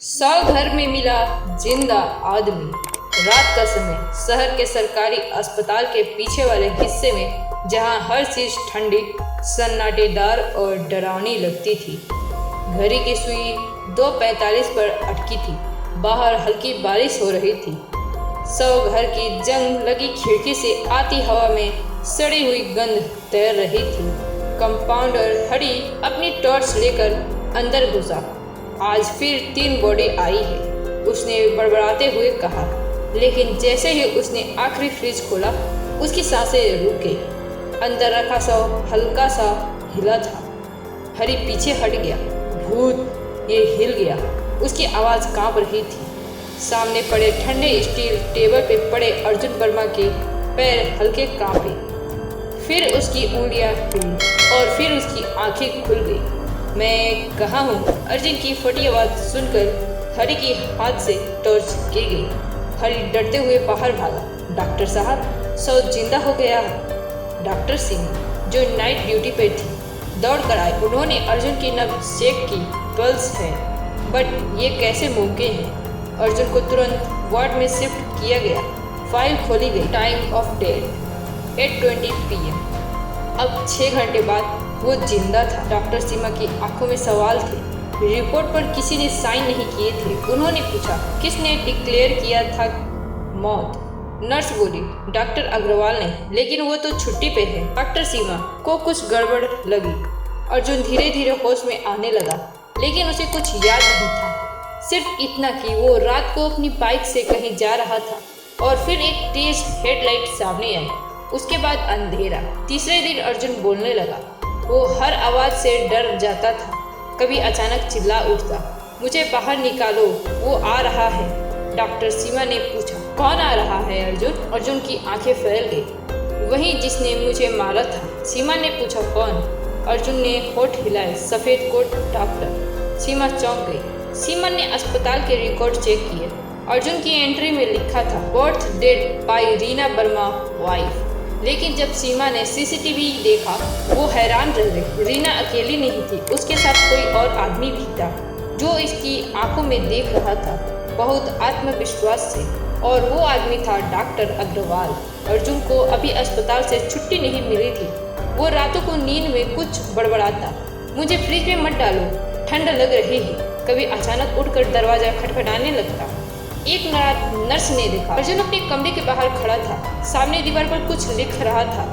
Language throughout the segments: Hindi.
घर में मिला जिंदा आदमी। रात का समय शहर के सरकारी अस्पताल के पीछे वाले हिस्से में, जहां हर चीज ठंडी, सन्नाटेदार और डरावनी लगती थी। घड़ी की सुई 2:45 पर अटकी थी। बाहर हल्की बारिश हो रही थी। घर की जंग लगी खिड़की से आती हवा में सड़ी हुई गंध तैर रही थी। कंपाउंडर हरी अपनी टॉर्च लेकर अंदर घुसा। आज फिर 3 बॉडी आई है, उसने बड़बड़ाते हुए कहा। लेकिन जैसे ही उसने आखिरी फ्रिज खोला, उसकी सांसें रुक गई। अंदर रखा शव हल्का सा हिला था। हरी पीछे हट गया। भूत, ये हिल गया। उसकी आवाज़ कांप रही थी। सामने पड़े ठंडे स्टील टेबल पे पड़े अर्जुन वर्मा के पैर हल्के कांपे। फिर उसकी उंगलियां हिली और फिर उसकी आंखें खुल गई। मैं कहाँ हूँ? अर्जुन की फटी आवाज़ सुनकर हरी की हाथ से टॉर्च गिर गई। हरी डरते हुए बाहर भागा। डॉक्टर साहब, शव जिंदा हो गया है। डॉक्टर सिंह, जो नाइट ड्यूटी पर थी, दौड़ कर आए। उन्होंने अर्जुन की नब्ज चेक की। पल्स है, बट ये कैसे मुमकिन है? अर्जुन को तुरंत वार्ड में शिफ्ट किया गया। फाइल खोली गई। Time of death 8:20 PM। अब 6 घंटे बाद वो जिंदा था। डॉक्टर सीमा की आंखों में सवाल थे। रिपोर्ट पर किसी ने साइन नहीं किए थे। उन्होंने पूछा, किसने डिक्लेयर किया था मौत? नर्स बोली, डॉक्टर अग्रवाल ने, लेकिन वो तो छुट्टी पे है। डॉक्टर सीमा को कुछ गड़बड़ लगी। अर्जुन धीरे धीरे होश में आने लगा, लेकिन उसे कुछ याद नहीं था। सिर्फ इतना कि वो रात को अपनी बाइक से कहीं जा रहा था और फिर एक तेज हेडलाइट सामने आई। उसके बाद अंधेरा। तीसरे दिन अर्जुन बोलने लगा। वो हर आवाज़ से डर जाता था। कभी अचानक चिल्ला उठता, मुझे बाहर निकालो, वो आ रहा है। डॉक्टर सीमा ने पूछा, कौन आ रहा है अर्जुन? अर्जुन की आंखें फैल गई। वही जिसने मुझे मारा था। सीमा ने पूछा, कौन? अर्जुन ने होठ हिलाए। सफ़ेद कोट डॉक्टर। सीमा चौंक गई। सीमा ने अस्पताल के रिकॉर्ड चेक किए। अर्जुन की एंट्री में लिखा था, birth date by Reena Verma wife. लेकिन जब सीमा ने CCTV देखा, वो हैरान रह गई। रीना अकेली नहीं थी, उसके साथ कोई और आदमी भी था, जो इसकी आंखों में देख रहा था, बहुत आत्मविश्वास से। और वो आदमी था डॉक्टर अग्रवाल। अर्जुन को अभी अस्पताल से छुट्टी नहीं मिली थी। वो रातों को नींद में कुछ बड़बड़ाता, मुझे फ्रिज में मत डालो, ठंड लग रही है। कभी अचानक उठकर दरवाजा खटखटाने लगता। एक नर्स ने देखा, अर्जुन अपने कमरे के बाहर खड़ा था। सामने दीवार पर कुछ लिख रहा था।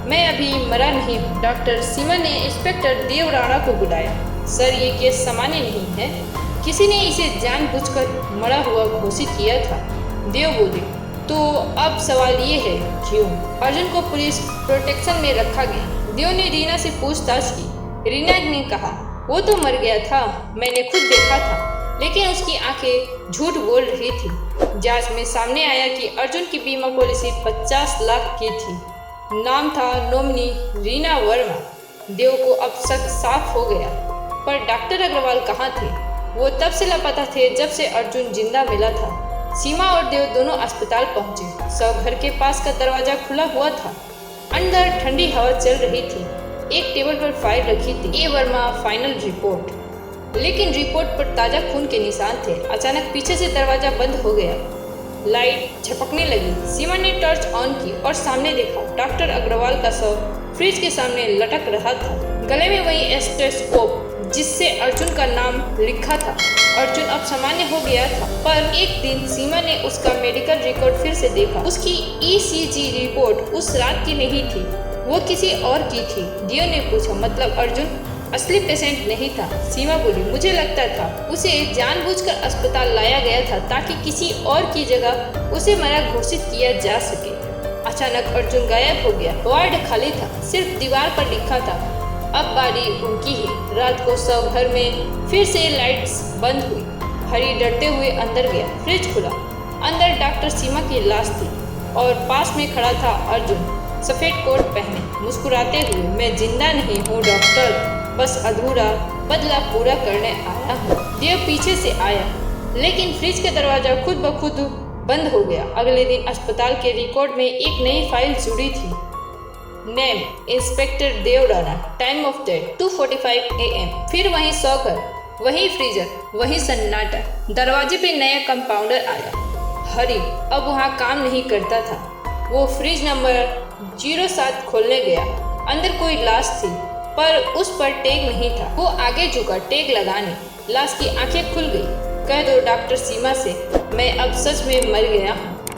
मैं अभी मरा नहीं हूँ। डॉक्टर सीमा ने इंस्पेक्टर देव राणा को बुलाया। सर, ये केस सामान्य नहीं है। किसी ने इसे जानबूझकर मरा हुआ घोषित किया था। देव बोले, तो अब सवाल ये है, क्यों? अर्जुन को पुलिस प्रोटेक्शन में रखा गया। देव ने रीना से पूछताछ की। रीना ने कहा, वो तो मर गया था, मैंने खुद देखा था, लेकिन उसकी आंखें झूठ बोल रही थी। जांच में सामने आया कि अर्जुन की बीमा पॉलिसी 50 लाख की थी। नाम था नॉमिनी रीना वर्मा। देव को अब शक साफ हो गया। पर डॉक्टर अग्रवाल कहाँ थे? वो तब से लापता थे जब से अर्जुन जिंदा मिला था। सीमा और देव दोनों अस्पताल पहुंचे। घर के पास का दरवाजा खुला हुआ था। अंदर ठंडी हवा चल रही थी। एक टेबल पर फाइल रखी थी, ए वर्मा फाइनल रिपोर्ट। लेकिन रिपोर्ट पर ताज़ा खून के निशान थे। अचानक पीछे से दरवाजा बंद हो गया। लाइट झपकने लगी। सीमा ने टॉर्च ऑन की और सामने देखा। डॉक्टर अग्रवाल का शव फ्रिज के सामने लटक रहा था। गले में वही स्टेथोस्कोप जिससे अर्जुन का नाम लिखा था। अर्जुन अब सामान्य हो गया था, पर एक दिन सीमा ने उसका मेडिकल रिकॉर्ड फिर से देखा। उसकी ECG रिपोर्ट उस रात की नहीं थी, वो किसी और की थी। दियो ने पूछा, मतलब अर्जुन असली पेशेंट नहीं था? सीमा बोली, मुझे लगता था उसे जानबूझकर अस्पताल लाया गया था ताकि किसी और की जगह उसे मरा घोषित किया जा सके। अचानक अर्जुन गायब हो गया। वार्ड खाली था, सिर्फ दीवार पर लिखा था, अब बारी उनकी ही। रात को घर में फिर से लाइट्स बंद हुई। हरी डरते हुए अंदर गया। फ्रिज खुला। अंदर डॉक्टर सीमा की लाश थी और पास में खड़ा था अर्जुन, सफ़ेद कोट पहने, मुस्कुराते हुए। मैं जिंदा नहीं हूँ डॉक्टर, बस अधूरा बदला पूरा करने आया हूँ। देव पीछे से आया, लेकिन फ्रिज का दरवाजा खुद ब खुद बंद हो गया। अगले दिन अस्पताल के रिकॉर्ड में एक नई फाइल जुड़ी थी। Name inspector Dev Rana. Time of death 2:45 AM। फिर वहीं घर वही फ्रीजर, वही सन्नाटा। दरवाजे पे नया कंपाउंडर आया। हरी अब वहाँ काम नहीं करता था। वो फ्रिज नंबर 07 खोलने गया। अंदर कोई लाश थी, पर उस पर टैग नहीं था। वो आगे झुका टैग लगाने। लाश की आंखें खुल गई। कह दो डॉक्टर सीमा से, मैं अब सच में मर गया हूँ।